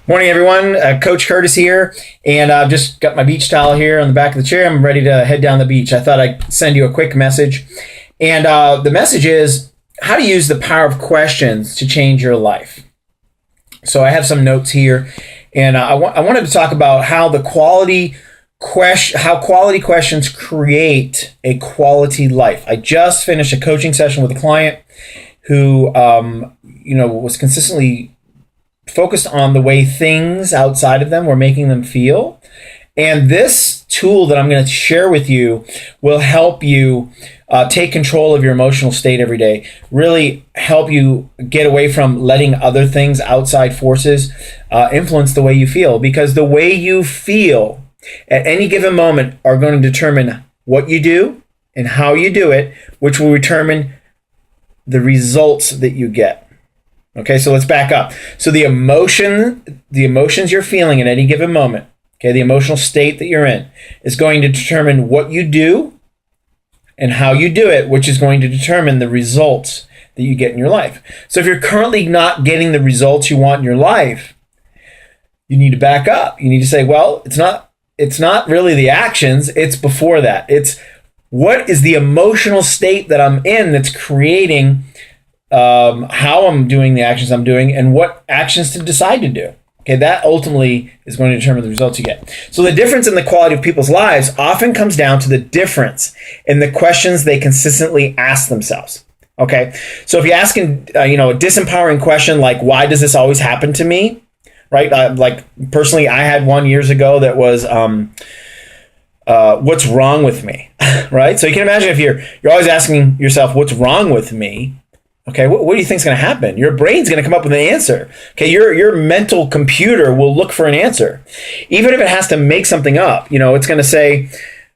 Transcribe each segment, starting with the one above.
Morning, everyone. Coach Curtis here, and I've just got my beach towel here on the back of the chair. I'm ready to head down the beach. I thought I'd send you a quick message. And the message is how to use the power of questions to change your life. So I have some notes here, and I wanted to talk about how quality questions create a quality life. I just finished a coaching session with a client who was consistently focused on the way things outside of them were making them feel. And this tool that I'm going to share with you will help you take control of your emotional state every day, really help you get away from letting other things, outside forces, influence the way you feel. Because the way you feel at any given moment are going to determine what you do and how you do it, which will determine the results that you get. Okay, so let's back up. So the emotions you're feeling at any given moment, okay, the emotional state that you're in is going to determine what you do and how you do it, which is going to determine the results that you get in your life. So if you're currently not getting the results you want in your life, you need to back up. You need to say, well, it's not really the actions, it's before that. It's what is the emotional state that I'm in that's creating how I'm doing the actions I'm doing and what actions to decide to do. Okay, that ultimately is going to determine the results you get. So the difference in the quality of people's lives often comes down to the difference in the questions they consistently ask themselves. Okay, so if you're asking, a disempowering question like, why does this always happen to me? Right? Like personally, I had one years ago that was, what's wrong with me? Right? So you can imagine if you're always asking yourself, what's wrong with me? Okay, what do you think is going to happen? Your brain's going to come up with an answer. Okay, your mental computer will look for an answer. Even if it has to make something up, it's going to say,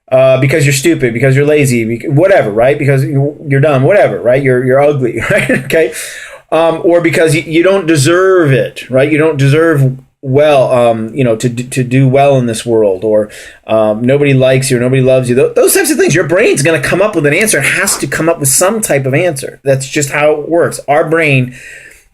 because you're stupid, because you're lazy, whatever, right? Because you're dumb, whatever, right? You're ugly, right? Okay, or because you don't deserve it, right? You don't deserve to do well in this world, or nobody likes you, or nobody loves you. Those types of things. Your brain's going to come up with an answer. It has to come up with some type of answer. That's just how it works. Our brain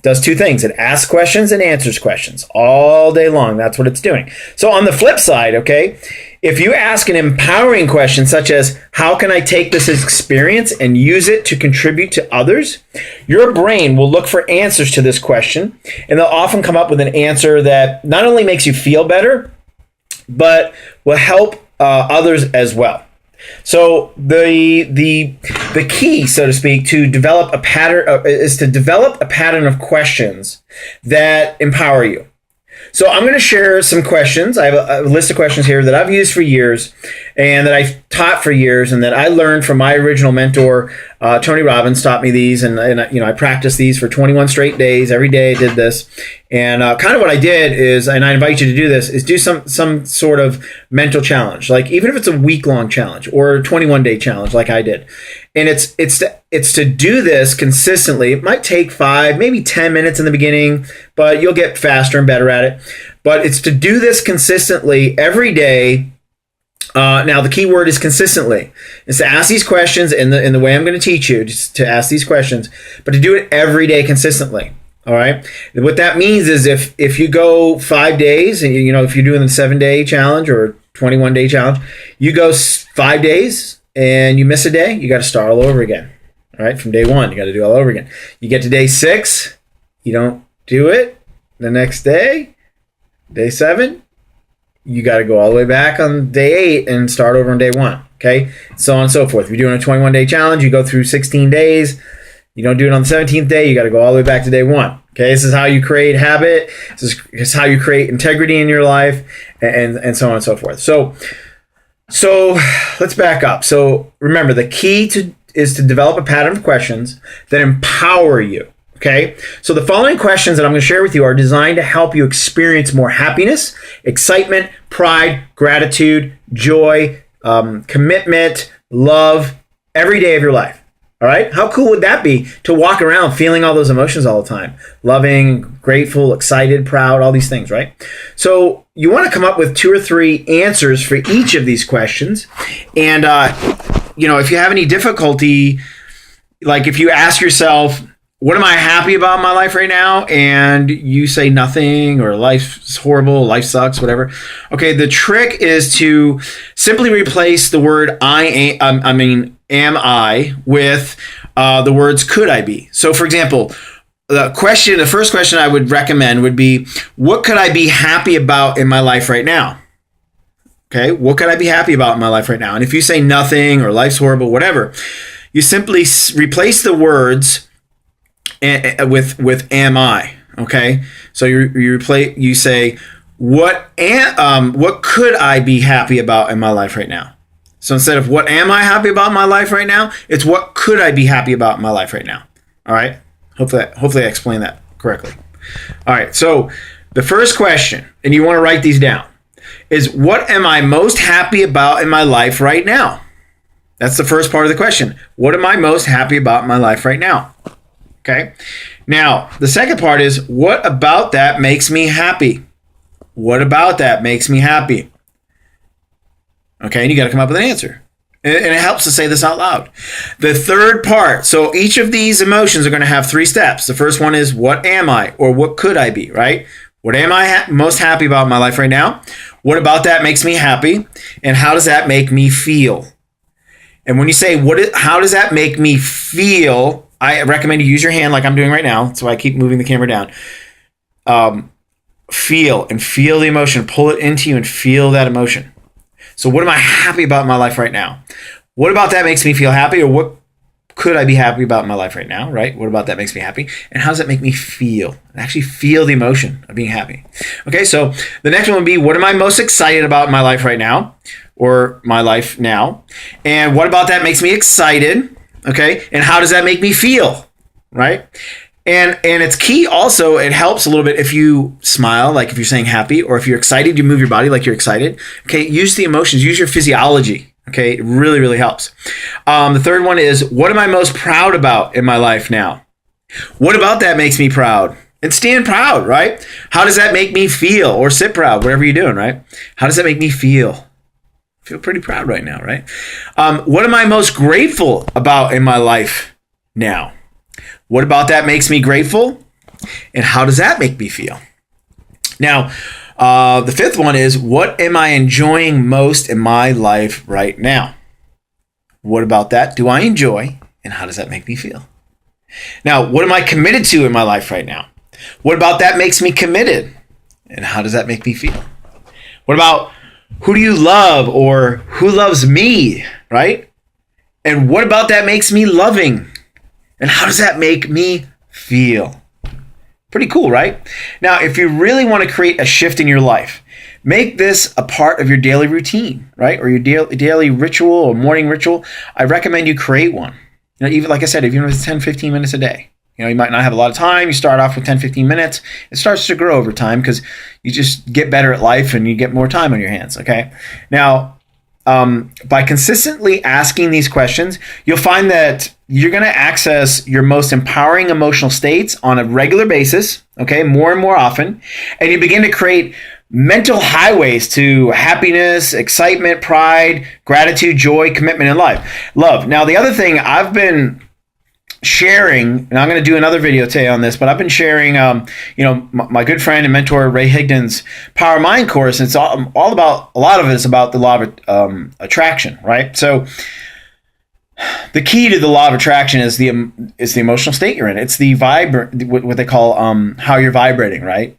does two things. It asks questions and answers questions all day long. That's what it's doing. So on the flip side, okay, if you ask an empowering question such as, how can I take this experience and use it to contribute to others? Your brain will look for answers to this question, and they'll often come up with an answer that not only makes you feel better, but will help others as well. So the key, so to speak, to develop a pattern is to develop a pattern of questions that empower you. So I'm going to share some questions. I have a list of questions here that I've used for years and that I've taught for years and that I learned from my original mentor, Tony Robbins taught me these. And I practiced these for 21 straight days. Every day I did this. And kind of what I did is, and I invite you to do this, is do some sort of mental challenge. Like even if it's a week-long challenge or a 21-day challenge like I did. And it's to do this consistently. It might take 5, maybe 10 minutes in the beginning, but you'll get faster and better at it. But it's to do this consistently every day. Now the key word is consistently. It's to ask these questions in the way I'm going to teach you, just to ask these questions, but to do it every day consistently. All right. What that means is if you go 5 days, and if you're doing the 7-day challenge or 21-day challenge, you go 5 days and you miss a day, you got to start all over again. All right. From day 1, you got to do it all over again. You get to day 6, you don't do it the next day. Day 7, you got to go all the way back on day 8 and start over on day 1. Okay. So on and so forth. If you're doing a 21-day challenge, you go through 16 days. You don't do it on the 17th day, you got to go all the way back to day 1. Okay, this is how you create habit. This is how you create integrity in your life, and so on and so forth. So let's back up. So remember, the key is to develop a pattern of questions that empower you. Okay, so the following questions that I'm going to share with you are designed to help you experience more happiness, excitement, pride, gratitude, joy, commitment, love every day of your life. All right. How cool would that be to walk around feeling all those emotions all the time? Loving, grateful, excited, proud, all these things, right? So you want to come up with 2 or 3 answers for each of these questions. And, if you have any difficulty, like if you ask yourself, what am I happy about in my life right now? And you say nothing, or life's horrible, life sucks, whatever. Okay, the trick is to simply replace the word am I with the words could I be. So for example, the first question I would recommend would be, what could I be happy about in my life right now? Okay, what could I be happy about in my life right now? And if you say nothing or life's horrible, whatever, you simply replace the words with am I. Okay, so you say what could I be happy about in my life right now? So instead of what am I happy about in my life right now, it's what could I be happy about in my life right now. All right, hopefully I explained that correctly. All right, so the first question, and you want to write these down, is what am I most happy about in my life right now? That's the first part of the question. What am I most happy about in my life right now? Okay. Now, the second part is, what about that makes me happy? What about that makes me happy? Okay, and you got to come up with an answer. And it helps to say this out loud. The third part, so each of these emotions are going to have 3 steps. The first one is, what am I, or what could I be, right? What am I most happy about in my life right now? What about that makes me happy? And how does that make me feel? And when you say, how does that make me feel? I recommend you use your hand like I'm doing right now. So I keep moving the camera down. Feel the emotion. Pull it into you and feel that emotion. So what am I happy about in my life right now? What about that makes me feel happy? Or what could I be happy about in my life right now, right? What about that makes me happy? And how does that make me feel? Actually feel the emotion of being happy. Okay, so the next one would be, what am I most excited about in my life right now? Or my life now? And what about that makes me excited? Okay, and how does that make me feel, right? And it's key also, it helps a little bit if you smile, like if you're saying happy, or if you're excited, you move your body like you're excited. Okay, use the emotions, use your physiology. Okay, it really, really helps. The third one is, what am I most proud about in my life now? What about that makes me proud? And stand proud, right? How does that make me feel? Or sit proud, whatever you're doing, right? How does that make me feel? I feel pretty proud right now, right? What am I most grateful about in my life now? What about that makes me grateful? And how does that make me feel? Now, the fifth one is, what am I enjoying most in my life right now? What about that do I enjoy? And how does that make me feel? Now, what am I committed to in my life right now? What about that makes me committed? And how does that make me feel? What about who do you love, or who loves me, right? And what about that makes me loving? And how does that make me feel? Pretty cool, right? Now, if you really want to create a shift in your life, make this a part of your daily routine, right? Or your daily ritual or morning ritual. I recommend you create one. You know, even like I said, even if it's 10, 15 minutes a day. You know, you might not have a lot of time. You start off with 10, 15 minutes. It starts to grow over time because you just get better at life and you get more time on your hands, okay? Now, by consistently asking these questions, you'll find that you're going to access your most empowering emotional states on a regular basis, okay, more and more often, and you begin to create mental highways to happiness, excitement, pride, gratitude, joy, commitment, and love. Now, the other thing I've been sharing, and I'm going to do another video today on this, but I've been sharing, my good friend and mentor Ray Higdon's Power Mind course. And it's all about, a lot of it is about the law of attraction, right? So the key to the law of attraction is the emotional state you're in. It's the what they call how you're vibrating, right?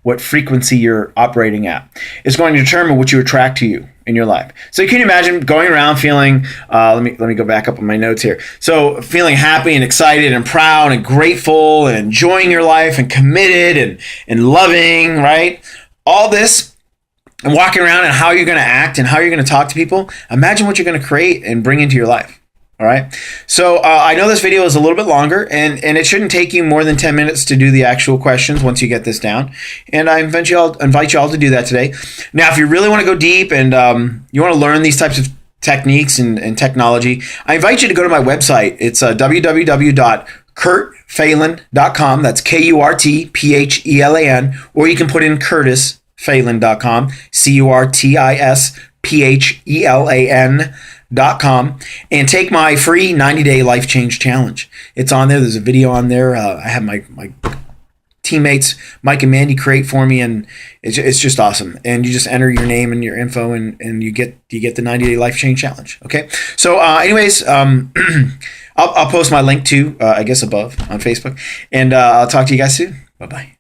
What frequency you're operating at is going to determine what you attract to you in your life. So you can imagine going around feeling, let me go back up on my notes here. So feeling happy and excited and proud and grateful and enjoying your life and committed and loving, right? All this, and walking around, and how you're going to act and how you're going to talk to people. Imagine what you're going to create and bring into your life. All right. So I know this video is a little bit longer, and it shouldn't take you more than 10 minutes to do the actual questions once you get this down. And I invite you all to do that today. Now, if you really want to go deep and you want to learn these types of techniques and technology, I invite you to go to my website. It's www.kurtphelan.com. That's KURTPHELAN, or you can put in curtisphelan.com, CURTISPHELAN.com. and take my free 90-day life change challenge. It's on there. There's a video on there. I have my teammates, Mike and Mandy, create for me, and it's just awesome. And you just enter your name and your info, and you get the 90-day life change challenge. Okay. So anyways, I'll post my link too, I guess above on Facebook, and I'll talk to you guys soon. Bye-bye.